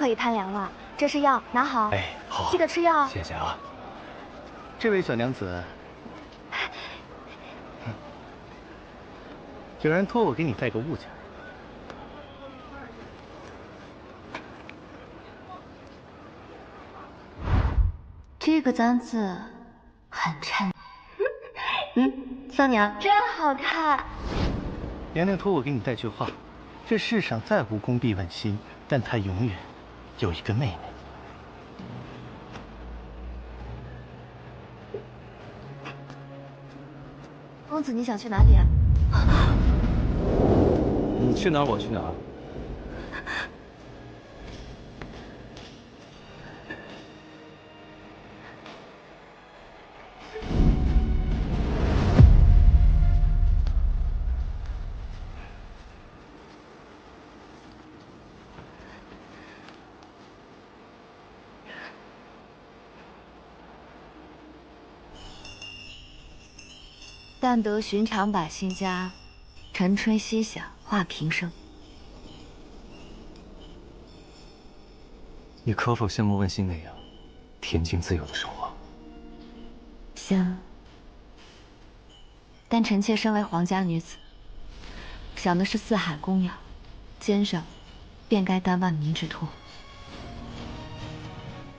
可以贪凉了。这是药，拿好。哎，好，记得吃药。谢谢啊。这位小娘子，有人托我给你带个物件。这个簪子很衬。桑娘真好看。娘娘托我给你带句话：这世上再无宫必问心，但她永远有一个妹妹。公子，你想去哪里啊？你去哪儿，我去哪儿。但得寻常百姓家，晨吹夕响话平生。你可否像莫问心那样，恬静自由的生活？想。但臣妾身为皇家女子，想的是四海供养，肩上便该担万民之托。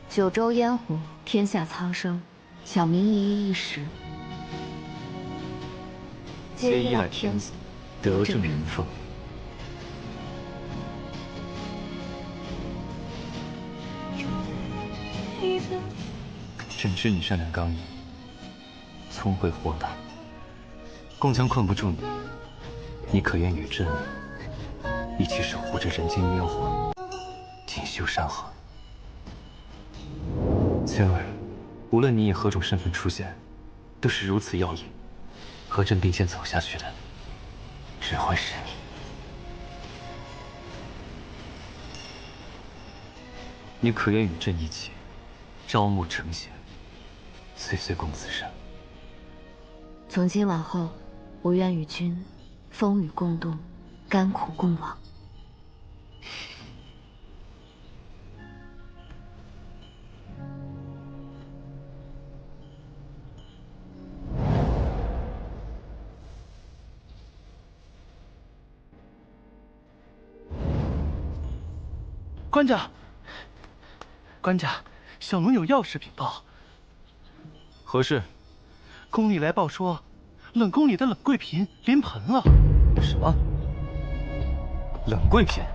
九州烟火，天下苍生，小民一衣一食。皆依赖天子，德政人风。朕知你善良刚毅，聪慧豁达，宫将困不住你，你可愿与朕一起守护这人间烟火，锦绣山河？仙儿，无论你以何种身份出现，都是如此耀眼。和朕并肩走下去的，只会是你。你可愿与朕一起，朝暮成贤，岁岁共此生？从今往后，我愿与君风雨共度，甘苦共往。官家，官家，小奴有要事禀报。何事？宫里来报说，冷宫里的冷贵嫔临盆了。什么？冷贵嫔？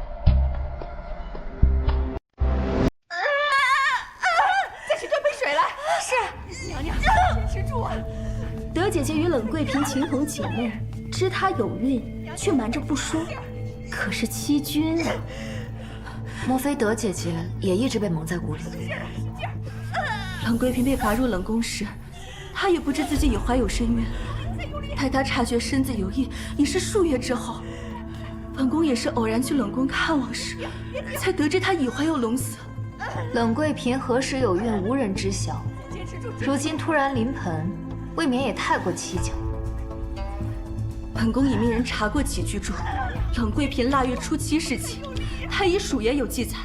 再去端杯水来。是，娘娘，坚持住啊！德姐姐与冷贵嫔情同姐妹，知她有孕，却瞒着不说。可是欺君啊！莫非德姐姐也一直被蒙在鼓里？冷贵嫔被罚入冷宫时，她也不知自己已怀有身孕。待她察觉身子有异，已是数月之后。本宫也是偶然去冷宫看望时，才得知她已怀有龙嗣。冷贵嫔何时有孕，无人知晓。如今突然临盆，未免也太过蹊跷。本宫已命人查过起居注，冷贵嫔腊月初7时起。太医署也有记载，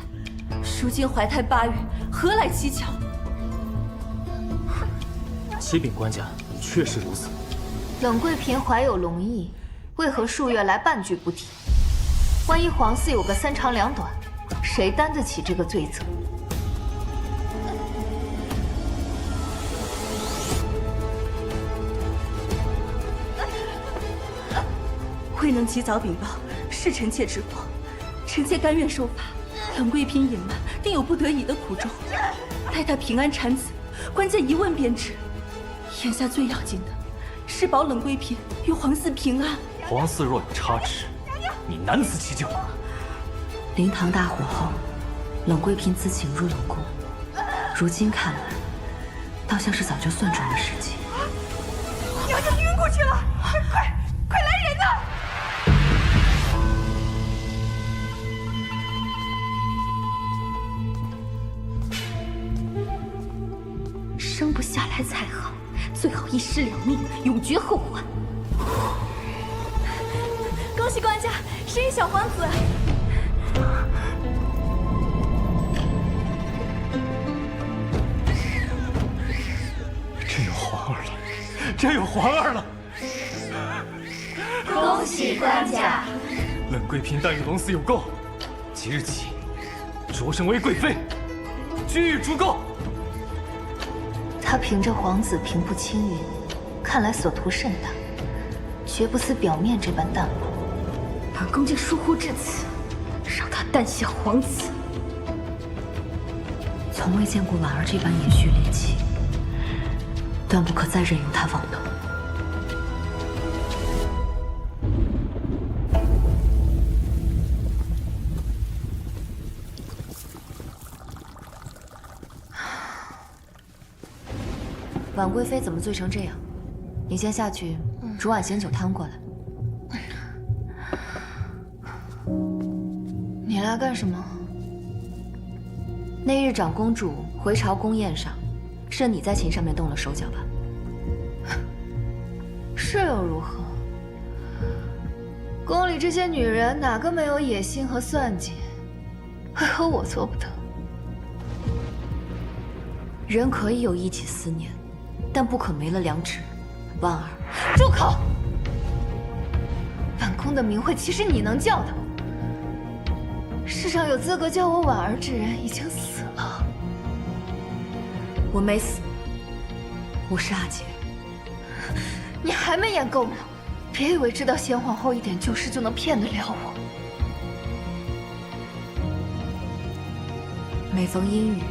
如今怀胎8月，何来蹊跷？启禀官家，确实如此。冷贵嫔怀有龙裔，为何数月来半句不提？万一皇嗣有个3长2短，谁担得起这个罪责？未能及早禀报，是臣妾之过。臣妾甘愿受罚，冷贵嫔隐瞒，定有不得已的苦衷。待她平安产子，官家一问便知。眼下最要紧的，是保冷贵嫔与皇嗣平安。皇嗣若有差池，你难辞其咎。灵堂大火后，冷贵嫔自请入冷宫，如今看来，倒像是早就算准了时机。娘娘晕过去了，快来人呐！生不下来才好，最好一尸两命，永绝后患。恭喜官家生一小皇子！真有皇儿了！恭喜官家！冷贵嫔但与龙嗣有垢，即日起擢升为贵妃，居御诸垢。他凭着皇子平步青云，看来所图甚大，绝不似表面这般淡薄。本宫竟疏忽至此，让他诞下皇子。从未见过婉儿这般延续戾气，断不可再任由他妄动。婉贵妃怎么醉成这样？你先下去煮碗醒酒汤过来。你来干什么？那日长公主回朝宫宴上，是你在琴上面动了手脚吧？是又如何？宫里这些女人哪个没有野心和算计？为何我做不得？人可以有一己思念，但不可没了良知。婉儿，住口！本宫的名讳岂是你能叫的？世上有资格叫我婉儿之人已经死了。我没死，我是阿姐。你还没演够呢！别以为知道先皇后一点旧事就能骗得了我。每逢阴雨，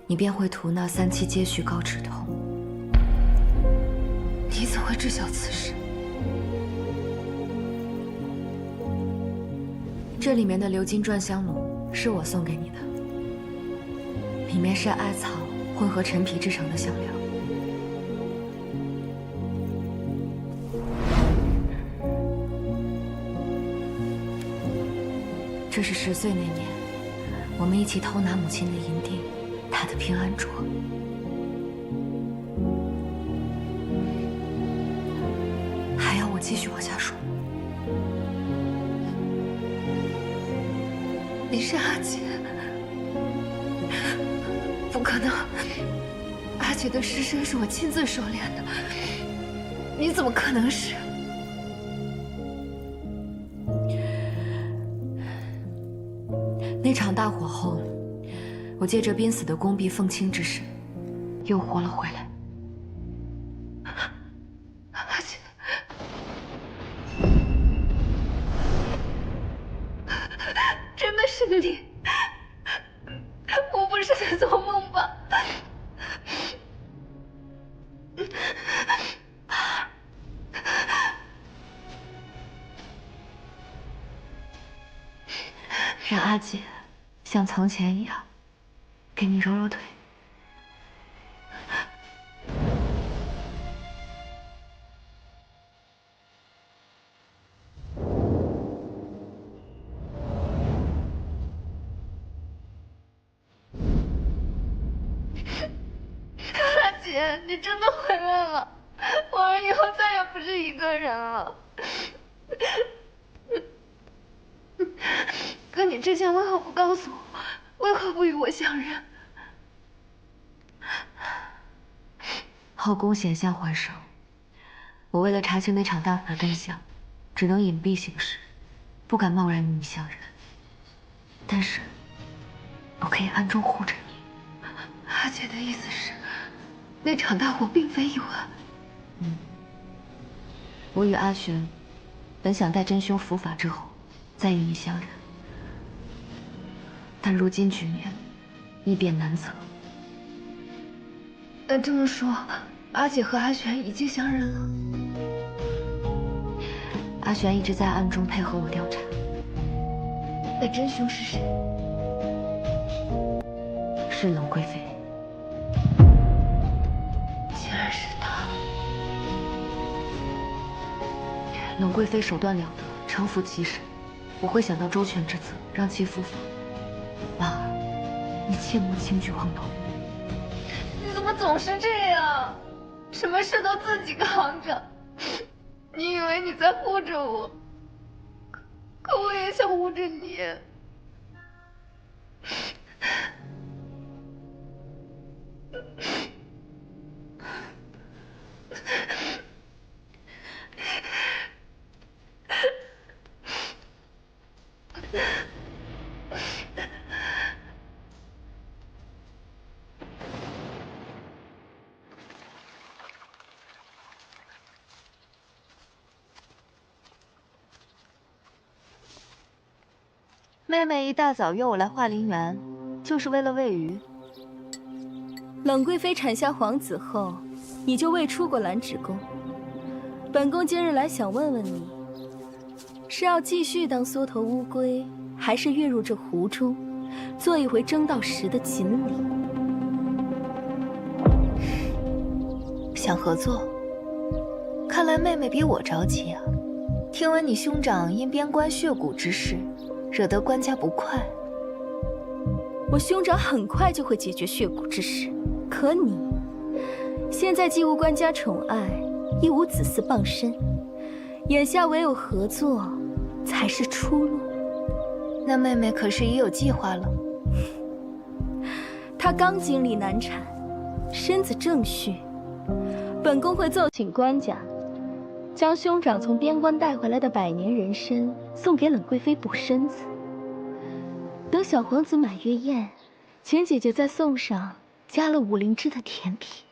你便会涂那3七皆绪高止痛。你怎会知晓此事？这里面的鎏金篆香炉是我送给你的，里面是艾草混合陈皮制成的香料。这是10岁那年，我们一起偷拿母亲的银锭，她的平安镯。还要我继续往下说？你是阿姐？不可能！阿姐的尸身是我亲自手炼的，你怎么可能是？那场大火后，我借着濒死的宫婢凤卿之身，又活了回来。阿姐，真的是你？我不是在做梦吧？让阿姐像从前一样，给你揉揉腿。阿姐，你真的回来了，婉儿以后再也不是一个人了。可你之前为何不告诉我？为何不与我相认？后宫险象环生，我为了查清那场大火的真相，只能隐蔽行事，不敢贸然与你相认。但是，我可以暗中护着你。阿姐的意思是，那场大火并非意外。我与阿玄本想待真凶伏法之后，再与你相认，但如今局面易变难测。那这么说，阿姐和阿玄已经相认了？阿玄一直在暗中配合我调查。那真凶是谁？是冷贵妃。竟然是他！冷贵妃手段了得，城府极深，我会想到周全之策，让其伏法。婉儿，你切莫轻举妄动。你怎么总是这样？什么事都自己扛着？你以为你在护着我，可我也想护着你。妹妹一大早约我来华林园，就是为了喂鱼。冷贵妃产下皇子后，你就未出过兰芷宫。本宫今日来想问问你，是要继续当缩头乌龟，还是跃入这湖中，做一回争到时的锦鲤？想合作？看来妹妹比我着急啊。听闻你兄长因边关血骨之事，惹得官家不快。我兄长很快就会解决血骨之事，可你现在既无官家宠爱，亦无子嗣傍身，眼下唯有合作才是出路。那妹妹可是已有计划了？她刚经历难产，身子正虚，本宫会奏请官家，将兄长从边关带回来的百年人参送给冷贵妃补身子。等小皇子满月宴，请姐姐再送上加了武灵芝的甜品。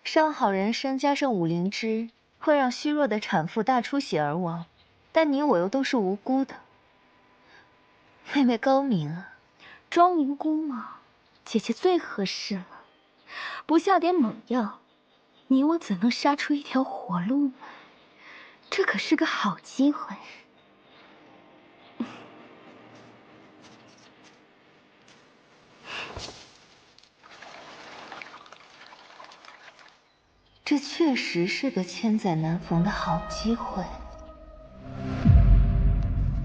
上好人参加上武灵芝，会让虚弱的产妇大出血而亡，但你我又都是无辜的。妹妹高明啊！装无辜吗？姐姐最合适了。不下点猛药，你我怎能杀出一条活路呢？这可是个好机会。这确实是个千载难逢的好机会。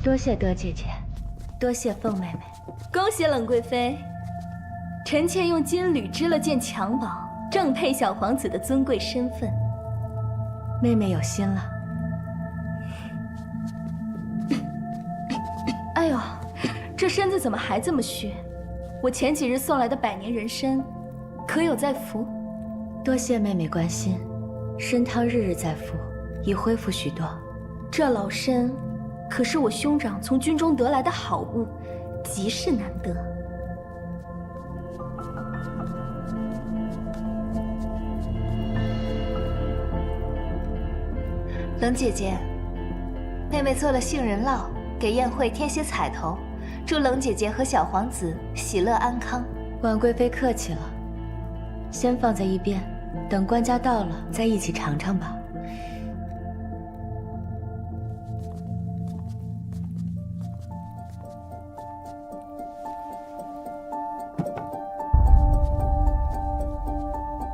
多谢德姐姐，多谢凤妹妹。恭喜冷贵妃，臣妾用金缕织了件襁褓，正配小皇子的尊贵身份。妹妹有心了。哎呦，这身子怎么还这么虚？我前几日送来的百年人参，可有在服？多谢妹妹关心，参汤日日在服，已恢复许多。这老参可是我兄长从军中得来的好物，极是难得。冷姐姐，妹妹做了杏仁酪，给宴会添些彩头，祝冷姐姐和小皇子喜乐安康。婉贵妃客气了，先放在一边，等官家到了再一起尝尝吧。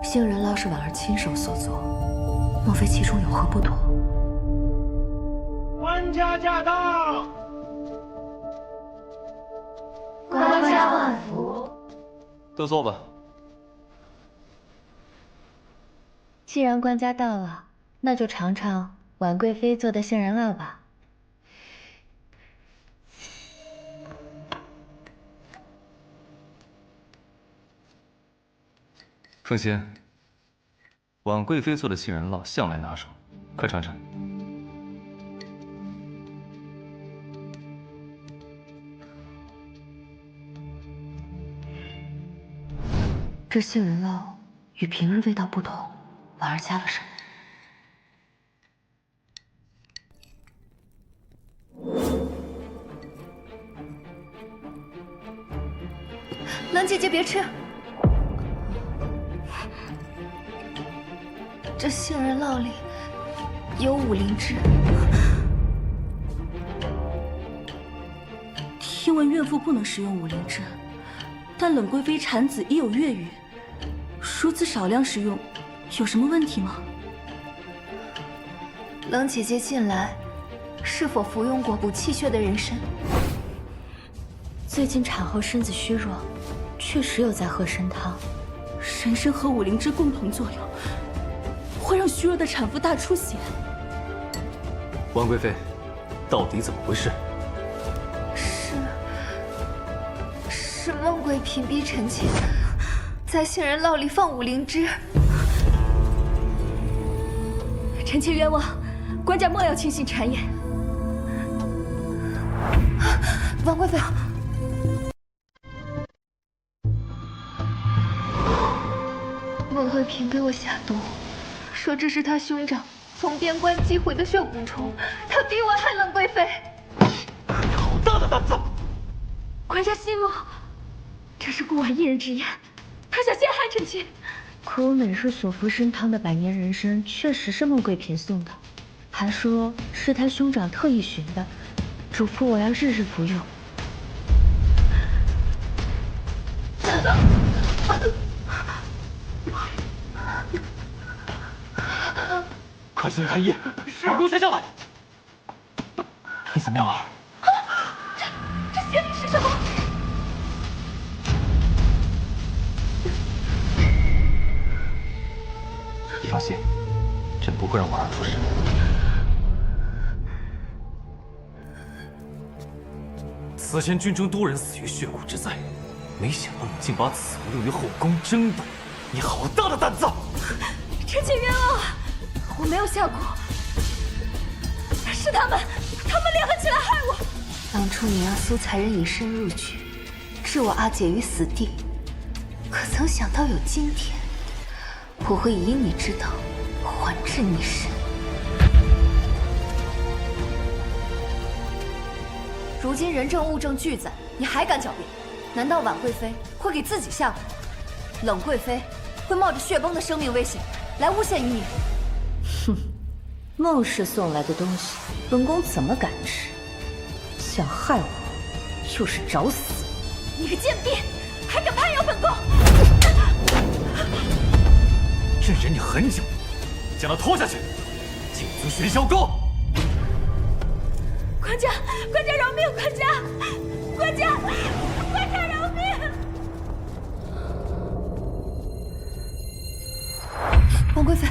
杏仁酪是婉儿亲手所做，莫非其中有何不妥？官家驾到！官家万福。都坐吧。既然官家到了，那就尝尝婉贵妃做的杏仁酪吧。凤仙，婉贵妃做的杏仁酪向来拿手，快尝尝。这杏仁酪与平日味道不同，婉儿加了什么？冷姐姐别吃，这杏仁酪里有武灵芝。听闻孕妇不能食用武灵芝，但冷贵妃产子已有月余，如此少量食用，有什么问题吗？冷姐姐近来是否服用过补气血的人参？最近产后身子虚弱，确实有在喝参汤。人参和武灵芝共同作用，会让虚弱的产妇大出血。婉贵妃，到底怎么回事？是孟贵嫔逼臣妾在杏仁酪里放武灵芝。臣妾冤枉，官家莫要轻信谗言。婉贵妃，孟贵嫔给我下毒，说这是她兄长从边关击回的血蛊虫，他逼我害冷贵妃。大的胆子！官家息怒，这是顾婉一人之言，他想陷害臣妾。可我每日所服参汤的百年人参，确实是孟贵嫔送的，还说是他兄长特意寻的，嘱咐我要日日服用。快随寒夜把弓抬上来！你怎么样啊？这邪灵是什么？你放心，朕不会让婉儿出事。此前军中多人死于血骨之灾，没想到你竟把此物用于后宫争夺，你好大的胆子！臣妾冤枉，我没有下蛊，是他们联合起来害我。当初你让苏才人以身入局，置我阿姐于死地，可曾想到有今天，我会以你之道还治你身。如今人证物证俱在，你还敢狡辩？难道婉贵妃会给自己下蛊？冷贵妃会冒着血崩的生命危险来诬陷于你？哼，孟氏送来的东西，本宫怎么敢吃？想害我，就是找死！你个贱婢，还敢攀咬本宫！朕忍你很久，将他拖下去，禁足玄霄宫。官家饶命！官家饶命！婉贵妃，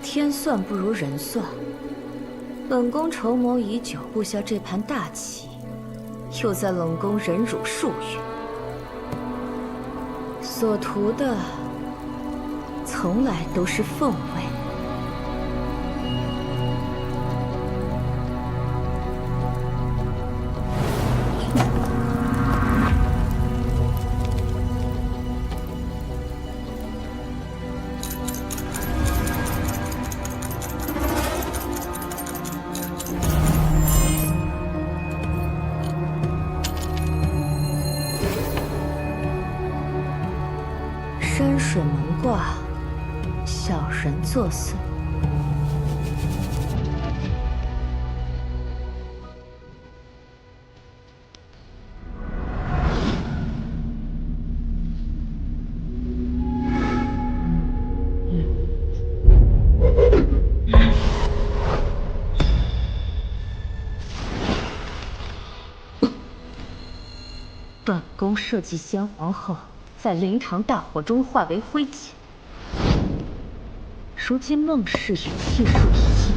天算不如人算，本宫筹谋已久，布下这盘大棋，又在冷宫忍辱数月，所图的从来都是凤位。山水蒙挂，小人作祟。本宫设计先皇后在灵堂大火中化为灰烬，如今孟氏与气数一尽，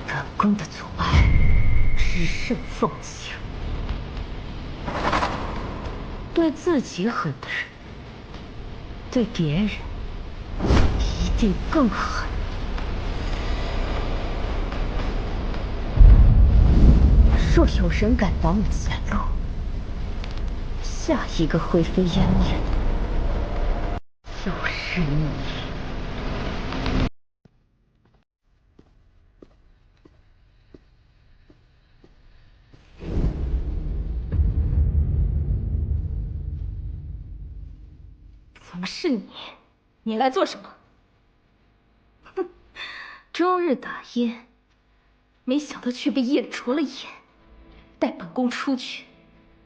本宫的阻碍只剩凤情。对自己狠的人，对别人一定更狠。若有人敢挡我前路，下一个灰飞烟灭的就是你。怎么是你？你来做什么？哼，终日打雁，没想到却被雁啄了眼。带本宫出去，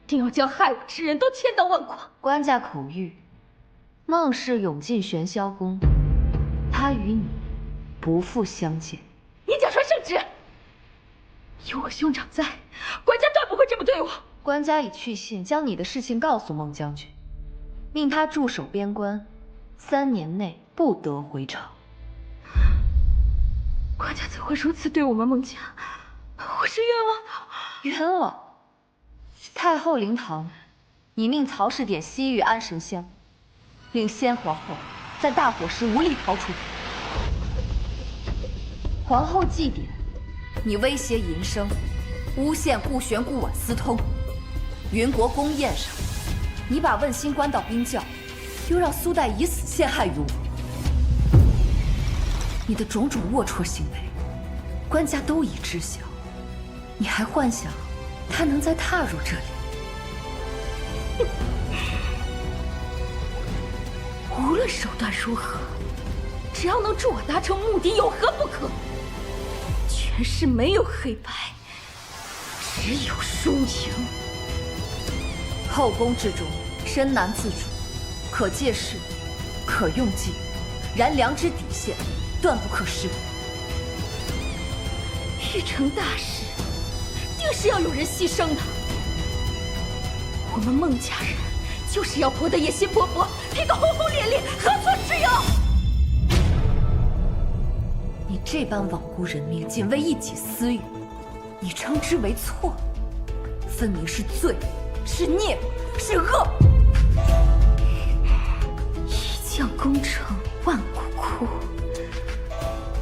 定要将害我之人都千刀万剐。官家口谕，孟氏涌进玄霄宫，他与你不复相见。你假传圣旨！有我兄长在，官家断不会这么对我。官家已去信，将你的事情告诉孟将军，命他驻守边关，3年内不得回朝。官家怎会如此对我们孟家？我是冤枉的。冤枉！太后灵堂，你命曹氏点西域安神香，令先皇后在大火时无力逃出。皇后祭典，你威胁淫生，诬陷顾玄、顾婉私通。云国宫宴上，你把问心关到冰窖，又让苏代以死陷害于我。你的种种龌龊行为，官家都已知晓。你还幻想他能再踏入这里？无论手段如何，只要能助我达成目的，有何不可？权势没有黑白，只有输赢。后宫之中，身难自主，可借势，可用计，然良知底线断不可失。欲成大事，定是要有人牺牲的。我们孟家人就是要搏得野心勃勃，拼个轰轰烈烈，何错之有？你这般罔顾人命，仅为一己私欲，你称之为错，分明是罪，是孽，是恶。一将功成万骨枯，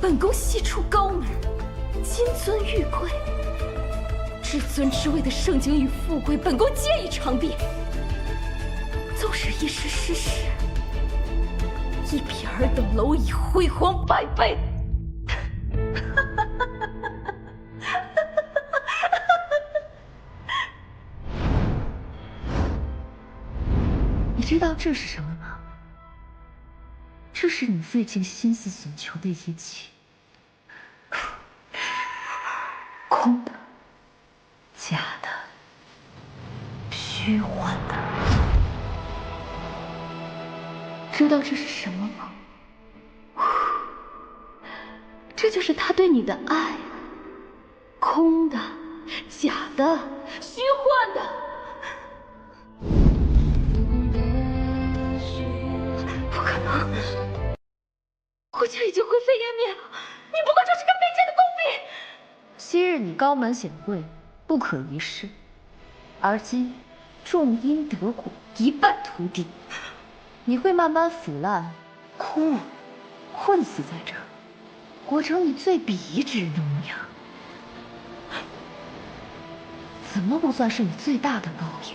本宫系出高门，金尊玉贵，至尊之位的盛景与富贵，本宫皆已尝遍。纵使一时失势，亦比尔等蝼蚁辉煌百倍。你知道这是什么吗？这是你最近心思所求的一切，空的、假的、虚幻的。知道这是什么吗？这就是他对你的爱，空的、假的、虚幻的。不可能，我家已经灰飞烟灭了，你不过就是个卑贱的宫婢。昔日你高门显贵，不可一世，而今种因得果，一败涂地，你会慢慢腐烂、枯萎、困死在这儿，活成你最鄙夷之人的模样。怎么不算是你最大的报应？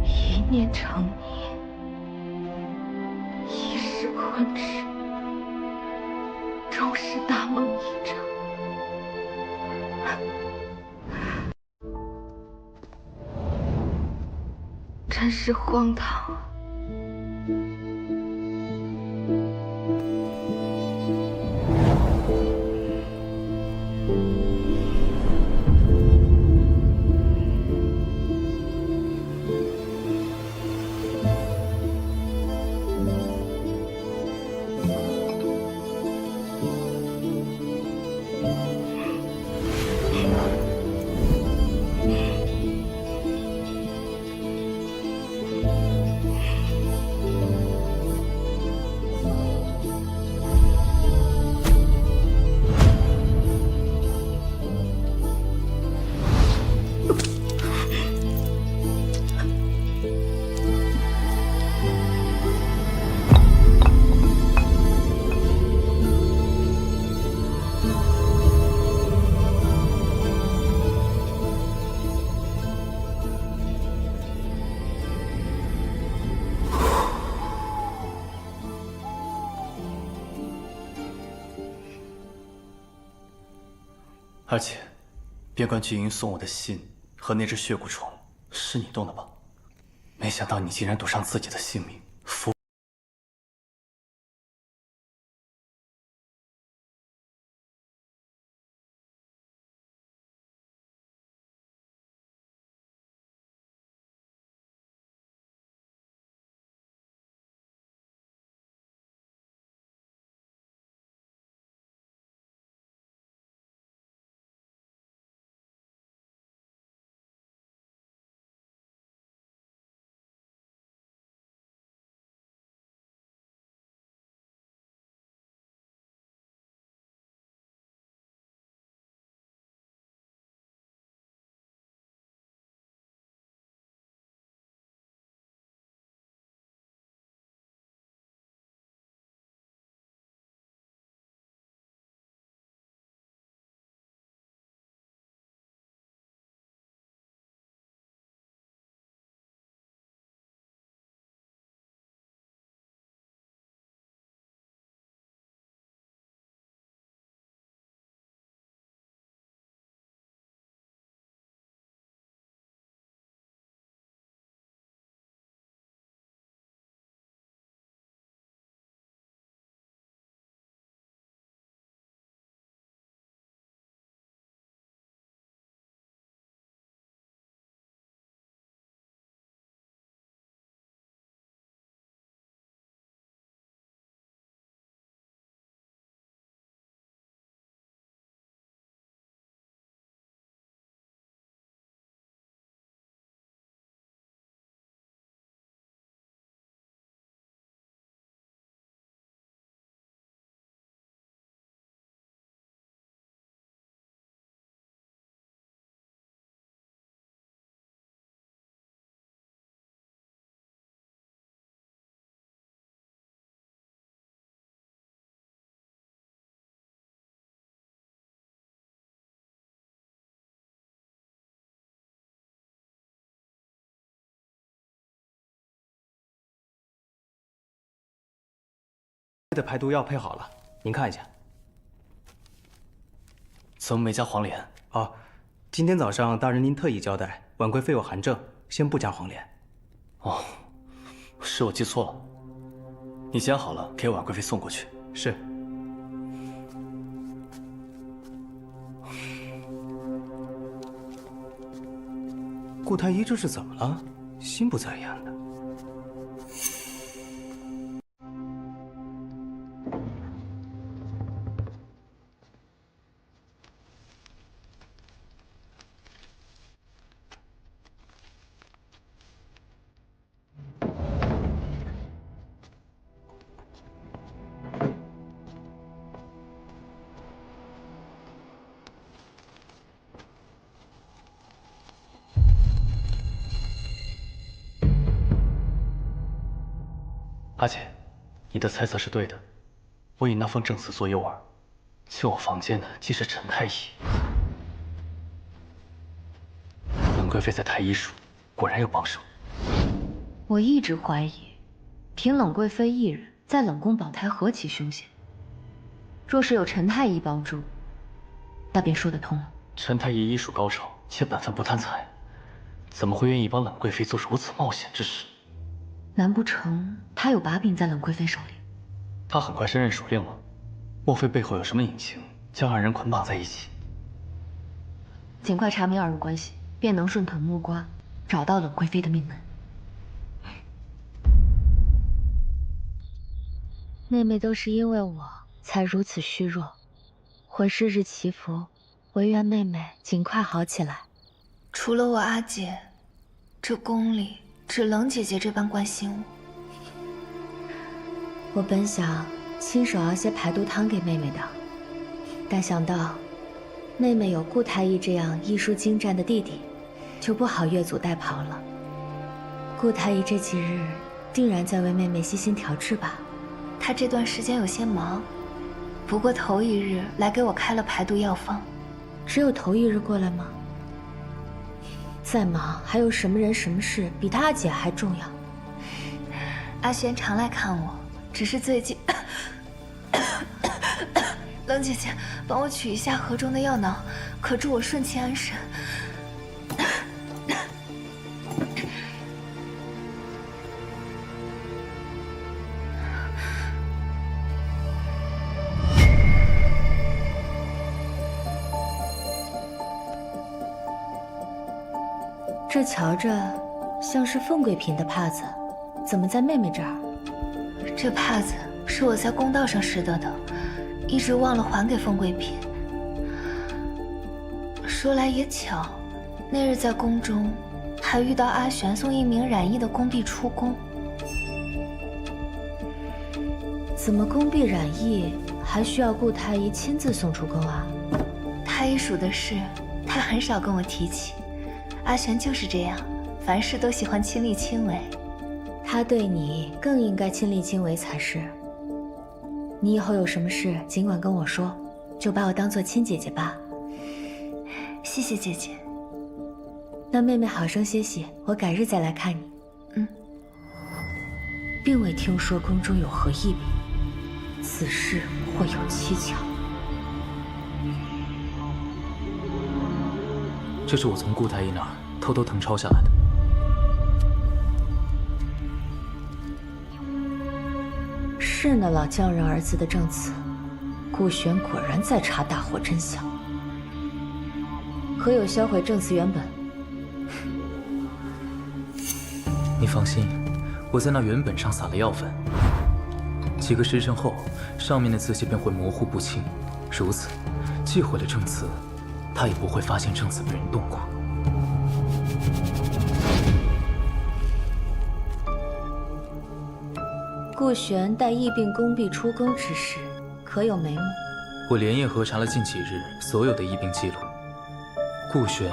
一念成泥，一时困止，终是大梦一场。真是荒唐啊！而且，边关菊英送我的信和那只血骨虫，是你动的吧？没想到你竟然赌上自己的性命，的排毒药配好了，您看一下。怎么没加黄连？哦，今天早上大人您特意交代，婉贵妃有寒症，先不加黄连。哦，是我记错了。你煎好了，给婉贵妃送过去。是。顾太医这是怎么了？心不在焉的。阿姐，你的猜测是对的。我以那封证词做诱饵，进我房间的既是陈太医。婉贵妃在太医署果然有帮手。我一直怀疑，凭冷贵妃一人在冷宫保胎何其凶险。若是有陈太医帮助，那便说得通了。陈太医医术高超，且本分不贪财，怎么会愿意帮冷贵妃做如此冒险之事？难不成他有把柄在冷贵妃手里？他很快升任属令了，莫非背后有什么隐情，将二人捆绑在一起？尽快查明二人关系，便能顺藤摸瓜，找到冷贵妃的命门。妹妹都是因为我才如此虚弱，我日日祈福，唯愿妹妹尽快好起来。除了我阿姐，这宫里只冷姐姐这般关心我。我本想亲手熬些排毒汤给妹妹的，但想到妹妹有顾太医这样医术精湛的弟弟，就不好越俎代庖了。顾太医这几日定然在为妹妹悉心调治吧？她这段时间有些忙，不过头一日来给我开了排毒药方。只有头一日过来吗？再忙还有什么人什么事比他阿姐还重要？阿璇常来看我，只是最近冷姐姐帮我取一下盒中的药囊，可助我顺其安神。这瞧着像是凤贵嫔的帕子，怎么在妹妹这儿？这帕子是我在公道上拾得的，一直忘了还给凤贵嫔。说来也巧，那日在宫中还遇到阿璇送一名染疫的宫婢出宫。怎么宫婢染疫还需要顾太医亲自送出宫啊？太医署的事，他很少跟我提起。阿璇就是这样，凡事都喜欢亲力亲为。他对你更应该亲力亲为才是。你以后有什么事尽管跟我说，就把我当做亲姐姐吧。谢谢姐姐。那妹妹好生歇息，我改日再来看你。嗯。并未听说宫中有何异病，此事或有蹊跷。这是我从顾太医那儿偷偷誊抄下来的。是那老匠人儿子的证词，顾玄果然在查大火真相。何有销毁证词原本？你放心，我在那原本上撒了药粉，几个时辰后，上面的字迹便会模糊不清。如此，既毁了证词，他也不会发现证词被人动过。顾玄带疫病宫婢出宫之事，可有眉目？我连夜核查了近几日所有的疫病记录，顾玄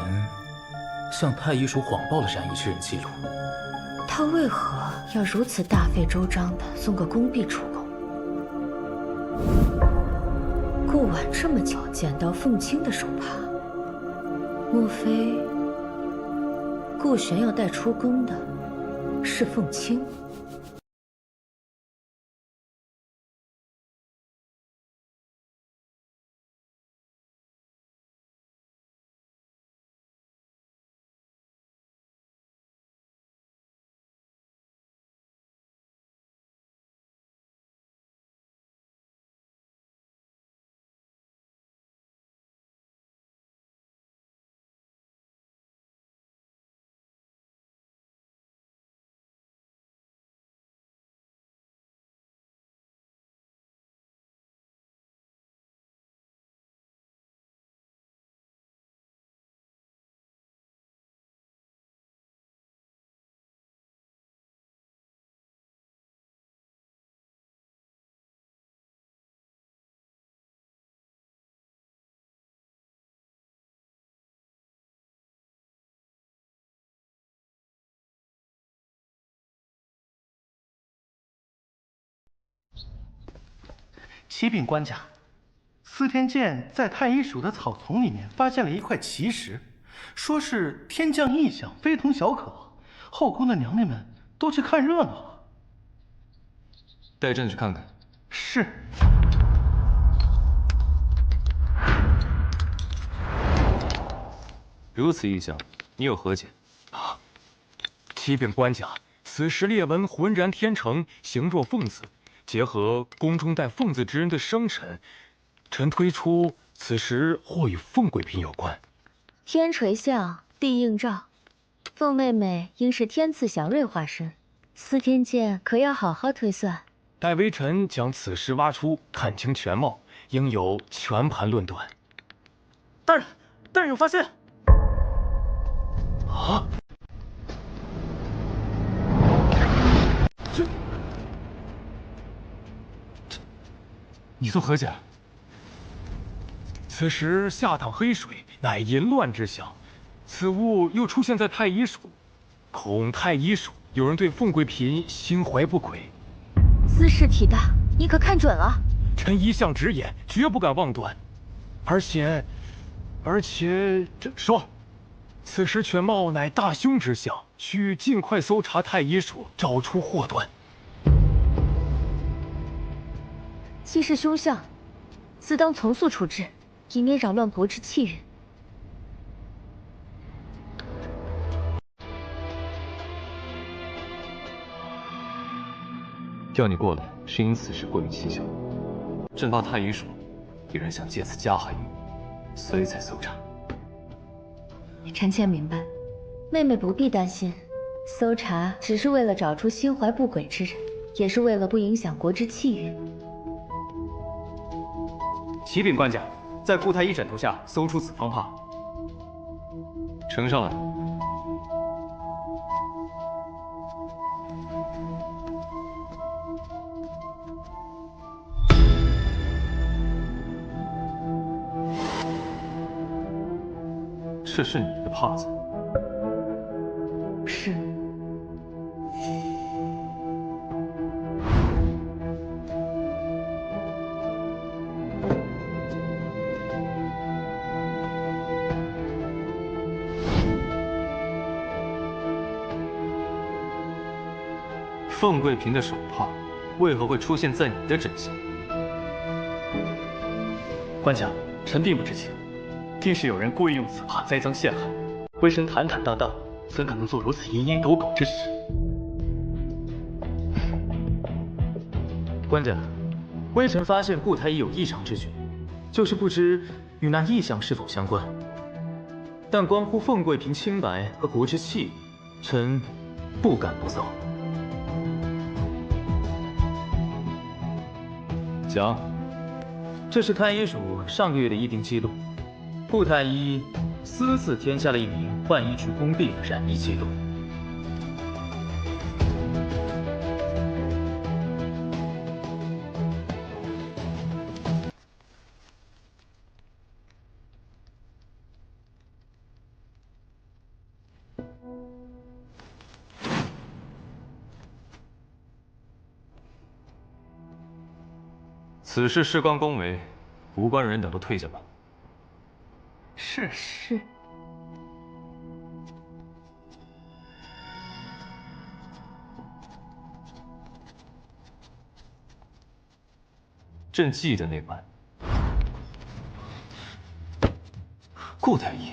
向太医署谎报了染疫之人记录。他为何要如此大费周章地送个宫婢出宫？顾婉这么久捡到凤青的手帕，莫非顾玄要带出宫的是凤青？启禀官家，司天监在太医署的草丛里面发现了一块奇石，说是天降异象，非同小可。后宫的娘娘们都去看热闹了。带朕去看看。是。如此异象，你有何解？启禀官家，此石裂纹浑然天成，形若凤子，结合宫中带凤子之人的生辰，臣推出此石或与凤贵嫔有关。天垂象，地映照，凤妹妹应是天赐祥瑞化身，司天监可要好好推算。待微臣将此石挖出，看清全貌，应有全盘论断。大人，大人有发现！啊！这，你作何解？此时下淌黑水，乃淫乱之象。此物又出现在太医署，恐太医署有人对凤贵嫔心怀不轨。兹事体大，你可看准了？臣一向直言，绝不敢妄断。而且，这说。此时全貌乃大凶之象，需尽快搜查太医署，找出祸端。既是凶相，自当从速处置，以免扰乱国之气运。叫你过来，是因此事过于蹊跷。朕怕太医署有人想借此加害于你，所以才搜查。臣妾明白，妹妹不必担心，搜查只是为了找出心怀不轨之人，也是为了不影响国之气运。启禀官家，在顾太医枕头下搜出此方帕。呈上来。这是你的帕子？是。凤贵嫔的手帕为何会出现在你的枕下？官家，臣并不知情。定是有人故意用此帕栽赃陷害。微臣坦坦荡荡，怎可能做如此蝇营狗苟之事？官家，微臣发现顾太医有异常之举，就是不知与那异象是否相关。但关乎凤贵嫔清白和国之气，臣不敢不搜。讲。这是太医署上个月的议定记录。顾太医私自添加了一名浣衣局宫婢的染疫记录。此事事关宫闱，无关人等都退下吧。是。朕记得那晚，顾太医，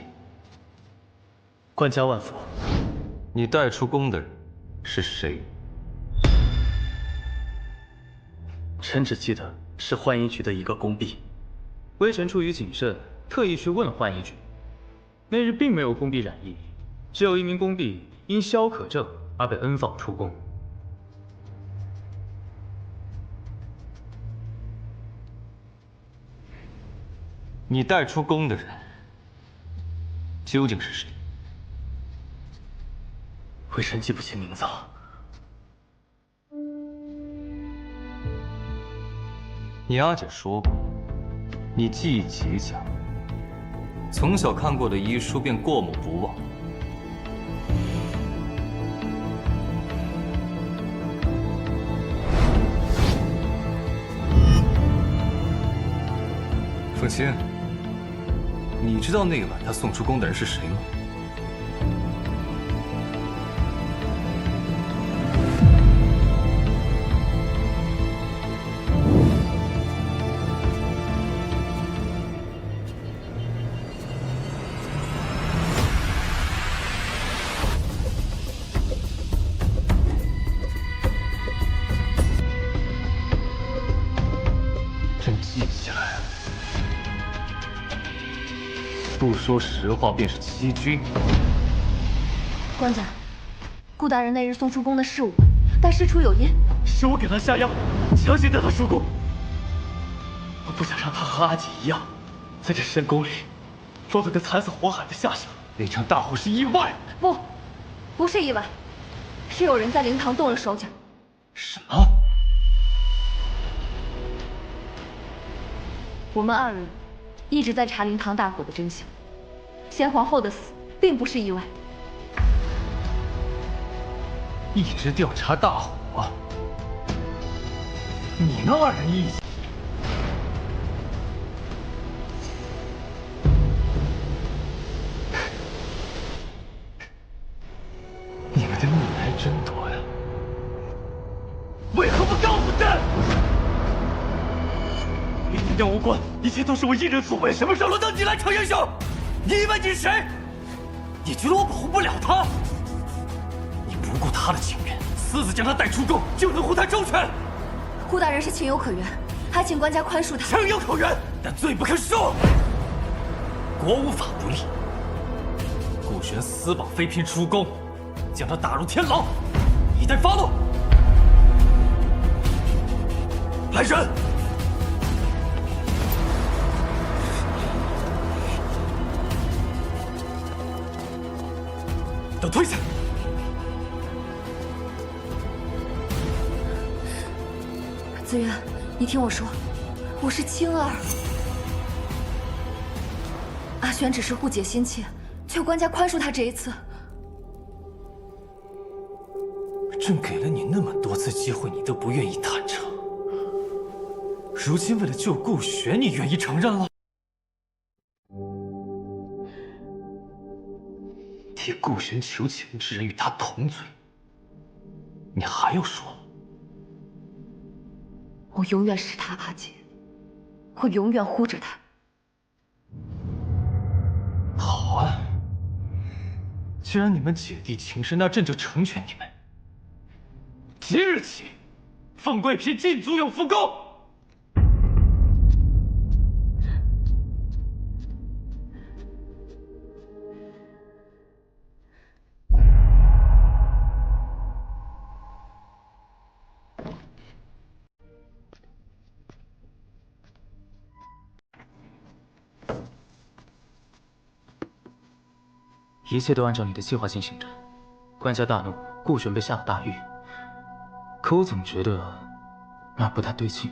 官家万福。你带出宫的人是谁？臣只记得是浣衣局的一个宫婢。微臣出于谨慎，特意去问了浣衣局，那日并没有宫婢染疫，只有一名宫婢因消渴症而被恩放出宫。你带出宫的人究竟是谁？微臣记不清名字了。你阿姐说过，你记忆极强，从小看过的医书便过目不忘。凤青，你知道那晚他送出宫的人是谁吗？真记起来了。不说实话便是欺君。官家，顾大人那日送出宫的是我，但事出有因，是我给他下药，强行带他出宫。我不想让他和阿锦一样，在这深宫里落得个惨死火海的下场。那场大火是意外。不是意外，是有人在灵堂动了手脚。什么？我们2人一直在查灵堂大火的真相，先皇后的死并不是意外。一直调查大火，你们2人一起。你们的秘密还真多呀，为何不告诉朕？与天将无关，一切都是我一人所为。什么时候轮到你来逞英雄？你以为你是谁？你觉得我保护不了他？你不顾他的情愿，私自将他带出宫，就能护他周全？顾大人是情有可原，还请官家宽恕他。情有可原，但罪不可恕。国无法不立。顾玄私绑妃嫔出宫，将他打入天牢，以待发落。来人！都退下！子渊，你听我说，我是青儿。阿玄只是护姐心切，求官家宽恕他这一次。朕给了你那么多次机会，你都不愿意坦诚。如今为了救顾玄，你愿意承认了？替顾玄求情之人与他同罪，你还要说？我永远是他阿姐，我永远护着他。好啊，既然你们姐弟情深，那朕就成全你们。即日起，凤贵嫔禁足永福宫。一切都按照你的计划进行着。官家大怒，顾玄被下了大狱。可我总觉得哪儿不太对劲。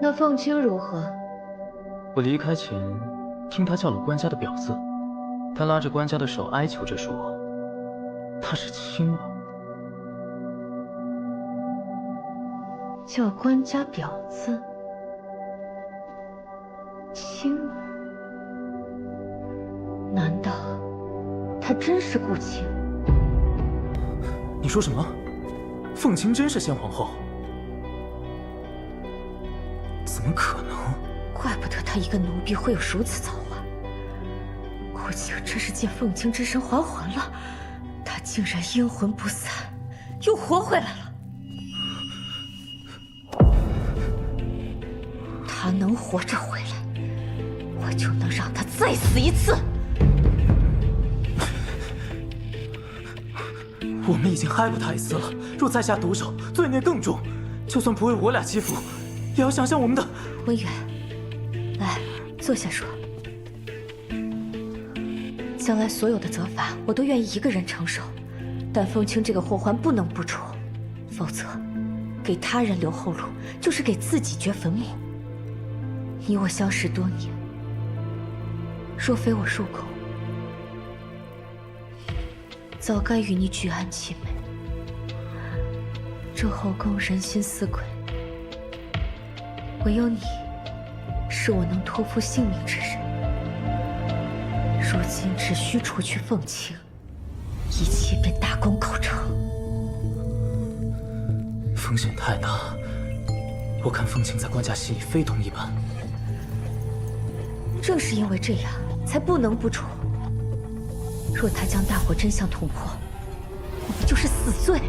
那凤青如何？我离开前听他叫了官家的表字，他拉着官家的手哀求着说：“他是青儿。”叫官家表字，青儿。难道她真是顾青？你说什么？凤青真是先皇后？怎么可能？怪不得她一个奴婢会有如此造化。顾青真是见凤青之身还魂了，她竟然阴魂不散，又活回来了。她能活着回来，我就能让她再死一次。我们已经害过他一次了，若再下毒手，罪孽更重。就算不为我俩祈福，也要想想我们的。温远，来，坐下说。将来所有的责罚，我都愿意一个人承受，但凤青这个祸患不能不除，否则，给他人留后路，就是给自己掘坟墓。你我相识多年，若非我入宫，早该与你举案齐眉。这后宫人心似鬼，唯有你是我能托付性命之人。如今只需除去凤青，一切便大功告成。风险太大，我看凤青在官家心里非同一般。正是因为这样，才不能不除。若他将大火真相捅破，我们就是死罪。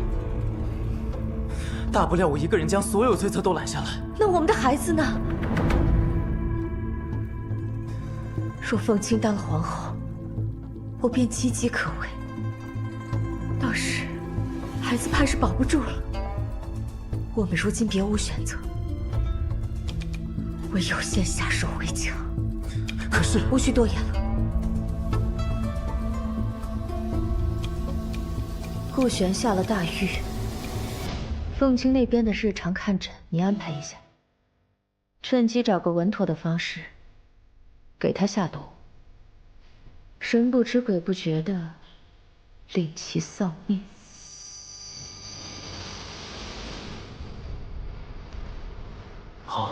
大不了我一个人将所有罪责都揽下来。那我们的孩子呢？若凤青当了皇后，我便岌岌可危。到时，孩子怕是保不住了。我们如今别无选择，唯有先下手为强。可是，无需多言了。顾玄下了大狱，凤青那边的日常看诊你安排一下，趁机找个稳妥的方式，给他下毒，神不知鬼不觉的令其丧命。好。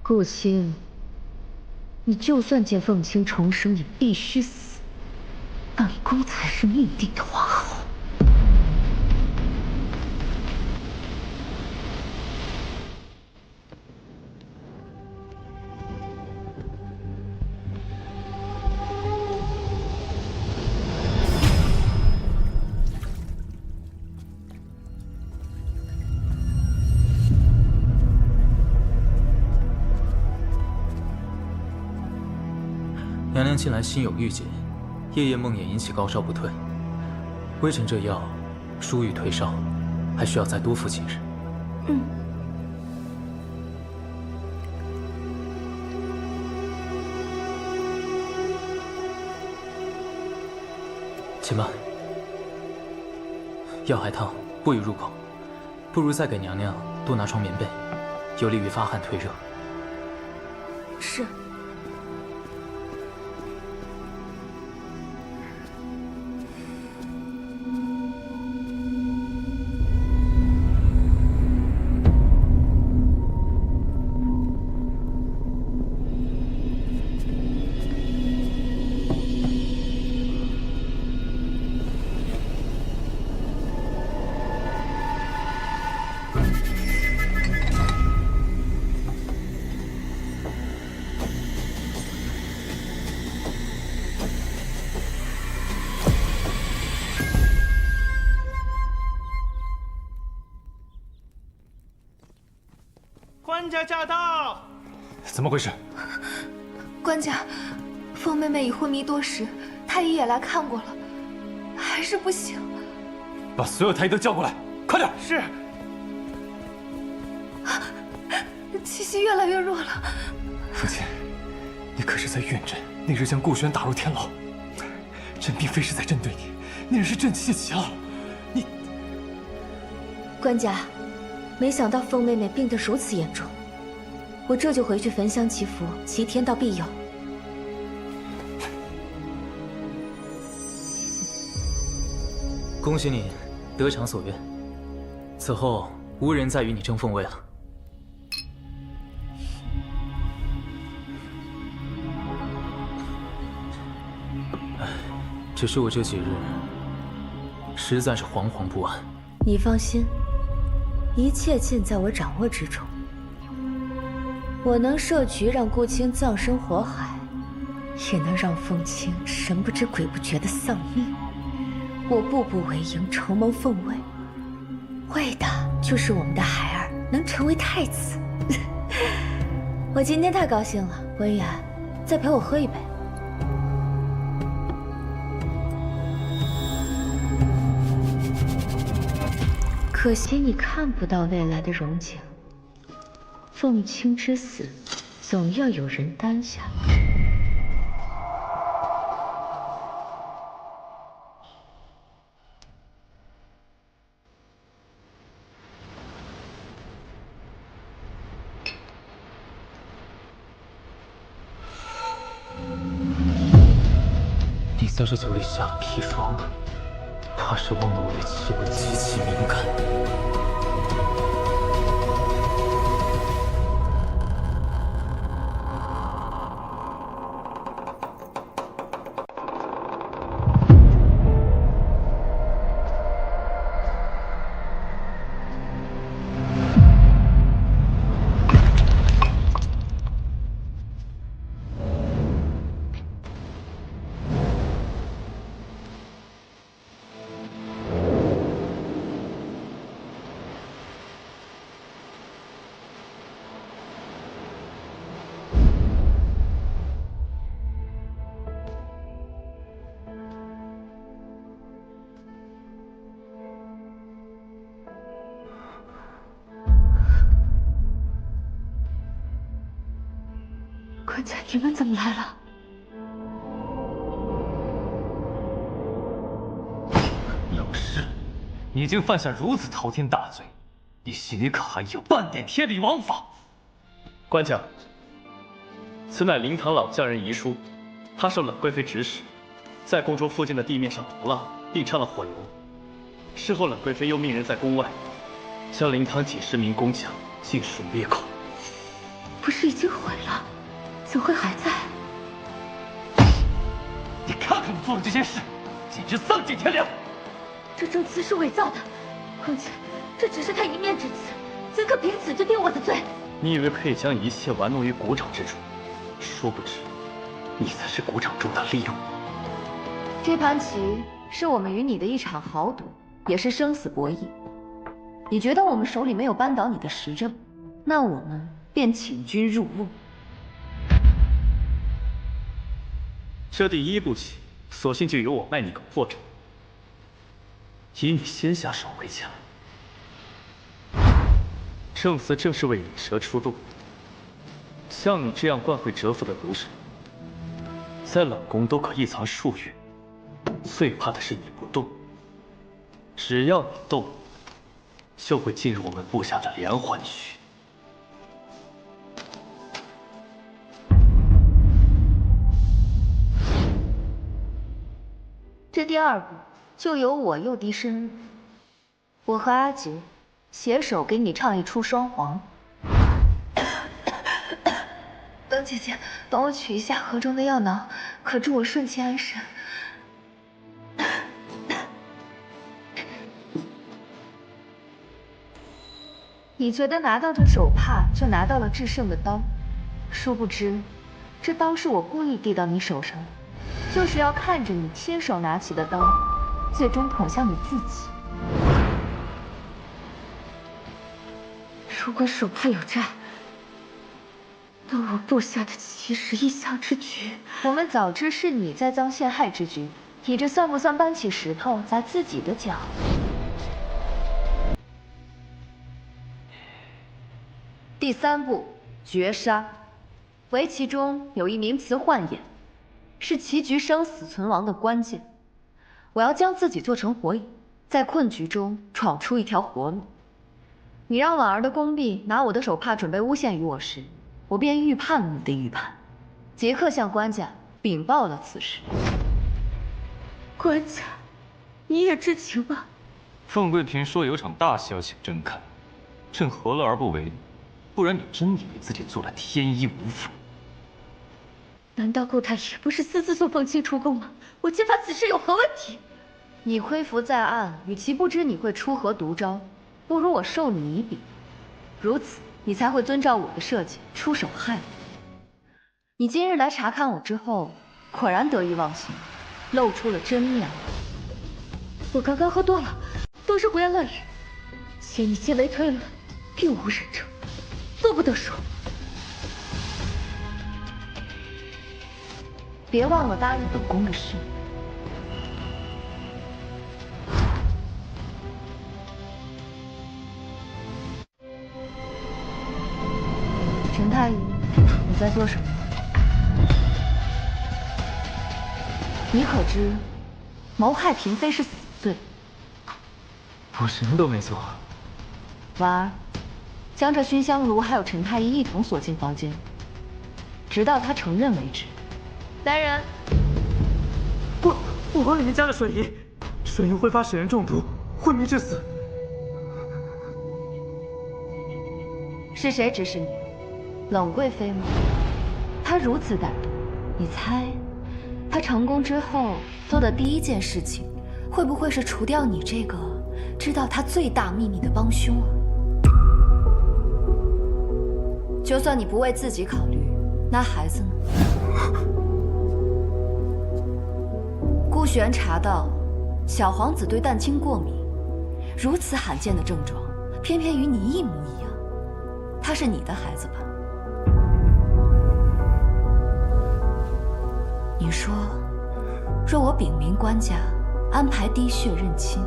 顾青，你就算见凤青重生，也必须死。本宫才是命定的皇后。娘娘近来心有郁结，夜夜梦魇引起高烧不退。微臣这药疏于退烧，还需要再多服几日。且慢，药还烫，不宜入口，不如再给娘娘多拿床棉被，有利于发汗退热。是。官家驾到！怎么回事？官家，凤妹妹已昏迷多时，太医也来看过了，还是不行。把所有太医都叫过来，快点！是。气息越来越弱了。父亲，你可是在院镇那日将顾玄打入天牢，朕并非是在针对你，那日是朕气急了。你，官家。没想到凤妹妹病得如此严重，我这就回去焚香祈福，祈天道庇佑。恭喜你得偿所愿，此后无人再与你争凤位了。只是我这几日实在是惶惶不安。你放心。一切尽在我掌握之中。我能设局让顾青葬身火海，也能让凤青神不知鬼不觉的丧命。我步步为营，筹谋凤位，为的就是我们的孩儿能成为太子。我今天太高兴了，文远，再陪我喝一杯。可惜你看不到未来的荣景，凤青之死，总要有人担下。39里下了砒霜，怕是忘了我对气味极其敏感。官家，你们怎么来了？老师，你已经犯下如此滔天大罪，你心里可还有半点天理王法？官家，此乃灵堂老匠人遗书，他受冷贵妃指使，在宫中附近的地面上涂了，并掺了火油。事后冷贵妃又命人在宫外将灵堂几十名工匠尽数灭口。不是已经毁了？怎会还在？你看看你做的这些事，简直丧尽天良！这证词是伪造的，况且这只是他一面之词，怎可凭此就定我的罪？你以为可以将一切玩弄于股掌之中，殊不知你才是股掌中的利物。这盘棋是我们与你的一场豪赌，也是生死博弈。你觉得我们手里没有扳倒你的实证，那我们便请君入瓮。这第一步棋，索性就由我卖你个破绽，以你先下手为强。证词正是为引蛇出洞，像你这样惯会蛰伏的毒蛇，在冷宫都可一藏数月，最怕的是你不动。只要你动，就会进入我们布下的连环局。这第二步就由我诱敌深入，我和阿杰携手给你唱一出双簧。等姐姐帮我取一下盒中的药囊，可助我顺其安神。你觉得拿到这手帕就拿到了制胜的刀，殊不知，这刀是我故意递到你手上的，就是要看着你亲手拿起的刀，最终捅向你自己。如果手帕有诈，那我布下的其实一向之局，我们早知是你栽赃陷害之局，你这算不算搬起石头砸自己的脚？第三步，绝杀。围棋中有一名词幻眼，是棋局生死存亡的关键。我要将自己做成火影，在困局中闯出一条活路。你让婉儿的宫婢拿我的手帕准备诬陷于我时，我便预判了你的预判，即刻向官家禀报了此事。官家，你也知情吗？凤贵嫔说有场大消息侦看，朕何乐而不为？不然你真以为自己做了天衣无缝？难道顾太医不是私自送凤卿出宫吗？我揭发此事有何问题？你亏服在案，与其不知你会出何毒招，不如我授你一柄，如此你才会遵照我的设计出手害我。你今日来查看我之后，果然得意忘形，露出了真面目。我刚刚喝多了，都是胡言乱语，嫌你奸为推论，并无人证，做不得说。别忘了答应本宫的事。陈太医，你在做什么？你可知谋害嫔妃是死罪？我什么都没做。婉儿，将这熏香炉还有陈太医一同锁进房间，直到他承认为止。来人！我。火锅里面加了水银，水银挥发使人中毒，昏迷致死。是谁指使你？冷贵妃吗？她如此胆大，你猜，她成功之后做的第一件事情，会不会是除掉你这个知道她最大秘密的帮凶啊？就算你不为自己考虑，那孩子呢？顾玄查到，小皇子对蛋清过敏，如此罕见的症状，偏偏与你一模一样。他是你的孩子吧？你说，若我禀明官家，安排滴血认亲，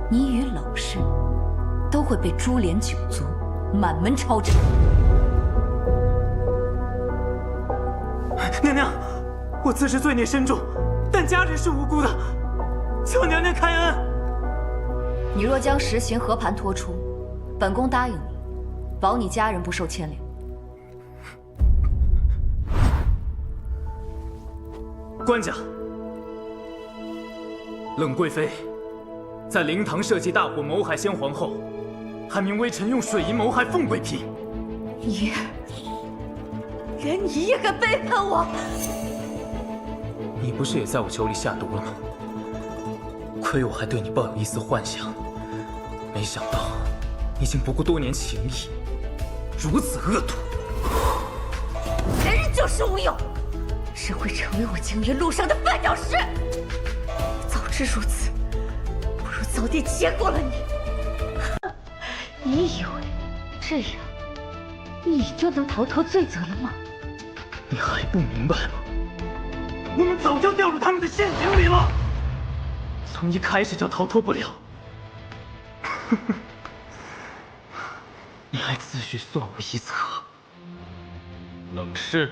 你与冷氏都会被株连九族，满门抄斩。娘娘，我自知罪孽深重，但家人是无辜的，求娘娘开恩。你若将实情和盘托出，本宫答应你，保你家人不受牵连。官家，冷贵妃在灵堂设计大火谋害先皇后，还明微臣用水银谋害凤贵嫔。你，连你也敢背叛我？你不是也在我酒里下毒了吗？亏我还对你抱有一丝幻想，没想到你竟不顾多年情谊，如此恶毒。男人就是无用，只会成为我经营路上的绊脚石。早知如此，不如早点结果了你。你以为这样你就能逃脱罪责了吗？你还不明白吗？我们早就掉入他们的陷阱里了，从一开始就逃脱不了。你还自诩算我一策。冷氏，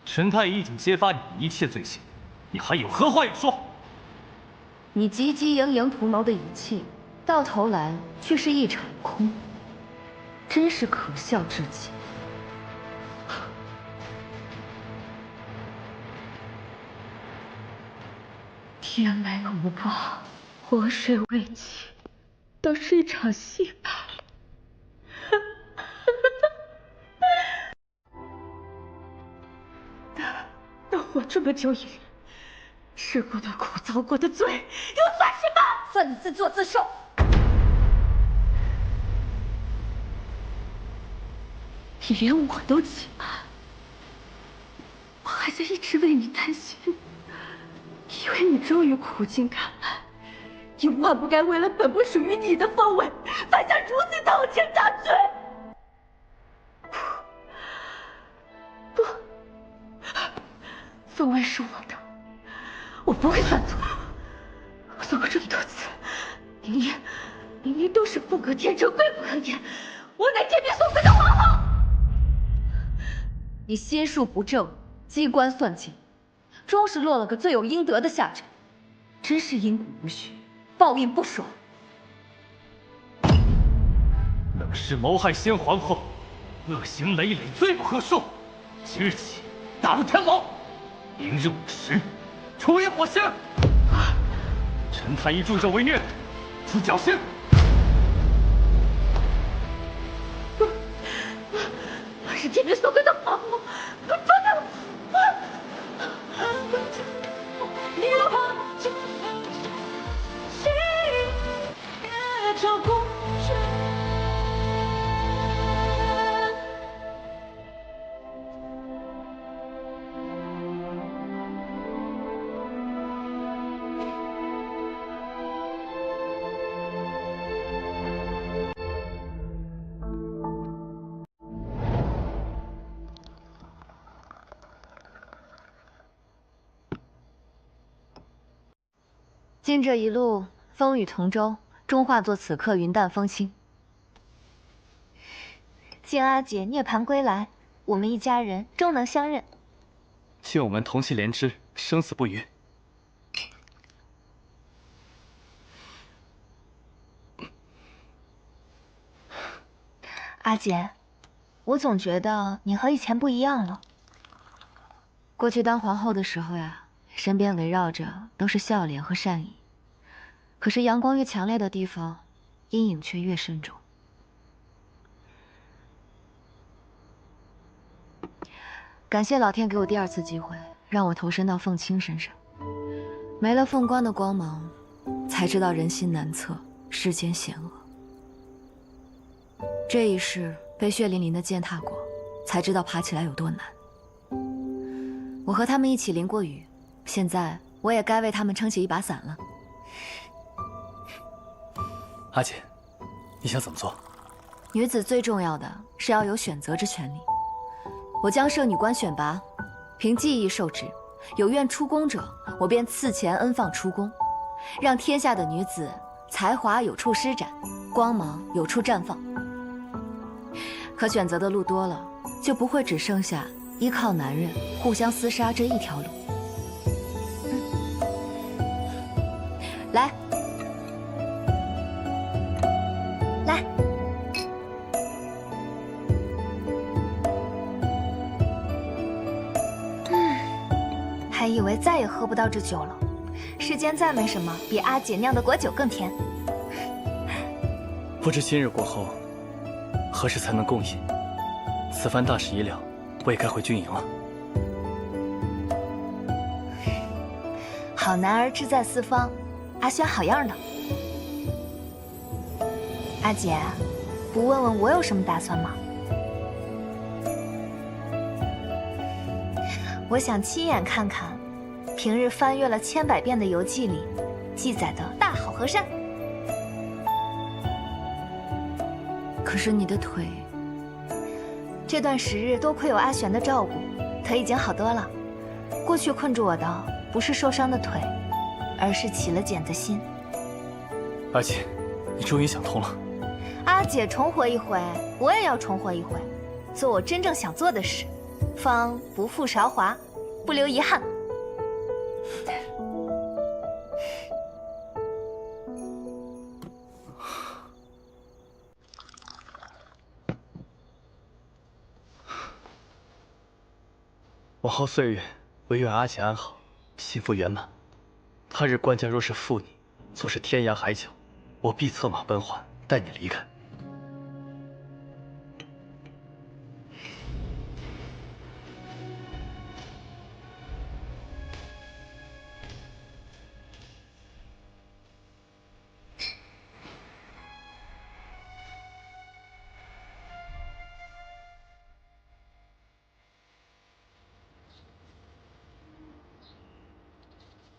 陈太医已经揭发你的一切罪行，你还有何话要说？你汲汲营营图谋的一切，到头来却是一场空，真是可笑至极。天没无报，活水未起，都是一场戏罢了。那活这么久以来，吃过的苦，遭过的罪，又算什么？算你自作自受。你连我都欺瞒，我还在一直为你担心，以为你终于苦尽甘来，你万不该为了本不属于你的凤位，犯下如此偷情大罪。不，凤位是我的，我不会犯错。我做过这么多次，明明都是富可天成，贵不可言，我乃天命所归的皇后。你心术不正，机关算尽，终是落了个罪有应得的下场，真是因果无序，报应不爽。冷氏谋害先皇后，恶行累累，罪不可恕。即日起打入天牢，明日午时处以火刑。陈太医助纣为虐，处绞刑。我是天命所归的皇后，我不能。你我谁也照顾着。今这一路风雨同舟，终化作此刻云淡风轻。见阿姐涅槃归来，我们一家人终能相认。愿我们同气连枝，生死不渝。阿姐，我总觉得你和以前不一样了。过去当皇后的时候呀，身边围绕着都是笑脸和善意，可是阳光越强烈的地方，阴影却越深重。感谢老天给我第2次机会，让我投身到凤青身上。没了凤冠的光芒，才知道人心难测，世间险恶。这一世被血淋淋的践踏过，才知道爬起来有多难。我和他们一起淋过雨，现在我也该为他们撑起一把伞了。阿姐，你想怎么做？女子最重要的是要有选择之权利。我将设女官选拔，凭技艺授职，有愿出宫者，我便赐钱恩放出宫，让天下的女子才华有处施展，光芒有处绽放。可选择的路多了，就不会只剩下依靠男人互相厮杀这一条路。来，来。还以为再也喝不到这酒了。世间再没什么比阿姐酿的果酒更甜。不知今日过后，何时才能共饮？此番大事已了，我也该回军营了。好男儿志在四方，阿轩好样的。阿姐，不问问我有什么打算吗？我想亲眼看看，平日翻阅了千百遍的游记里记载的大好河山。可是你的腿，这段时日多亏有阿玄的照顾，腿已经好多了。过去困住我的不是受伤的腿，而是起了茧的心。阿姐，你终于想通了。阿姐重活一回，我也要重活一回，做我真正想做的事，方不负韶华，不留遗憾。往后岁月，唯愿阿姐安好，幸福圆满。他日官家若是负你，纵是天涯海角，我必策马奔还，带你离开。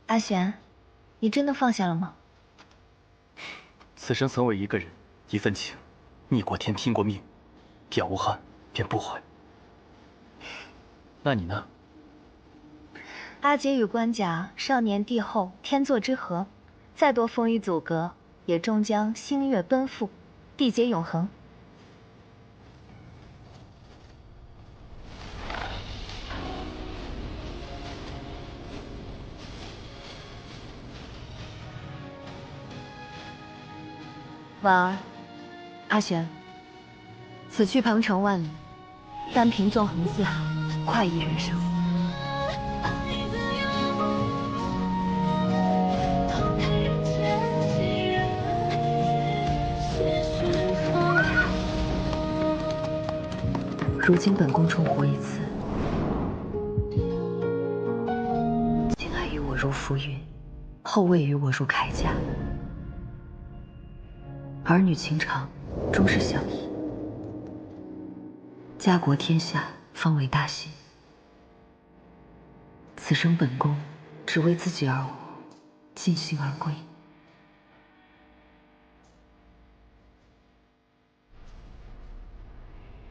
阿玄，你真的放下了吗？此生曾为一个人，一份情，逆过天，拼过命，点无憾，便不悔。那你呢？阿姐与官家少年帝后，天作之合，再多风雨阻隔，也终将星月奔赴，缔结永恒。婉儿，阿玄，此去鹏程万里，但凭纵横四海，快意人生。如今本宫重活一次，今爱于我如浮云，后位于我如铠甲。儿女情长，终是相依。家国天下，方为大幸。此生本宫只为自己而活，尽兴而归。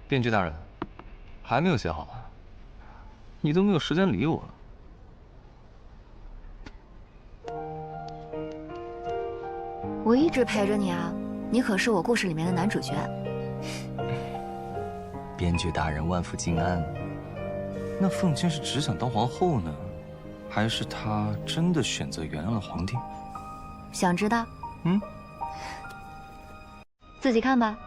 编剧大人，还没有写好啊？你都没有时间理我了。我一直陪着你啊。你可是我故事里面的男主角。编剧大人万福金安。那凤青是只想当皇后呢，还是她真的选择原谅了皇帝？想知道？嗯，自己看吧。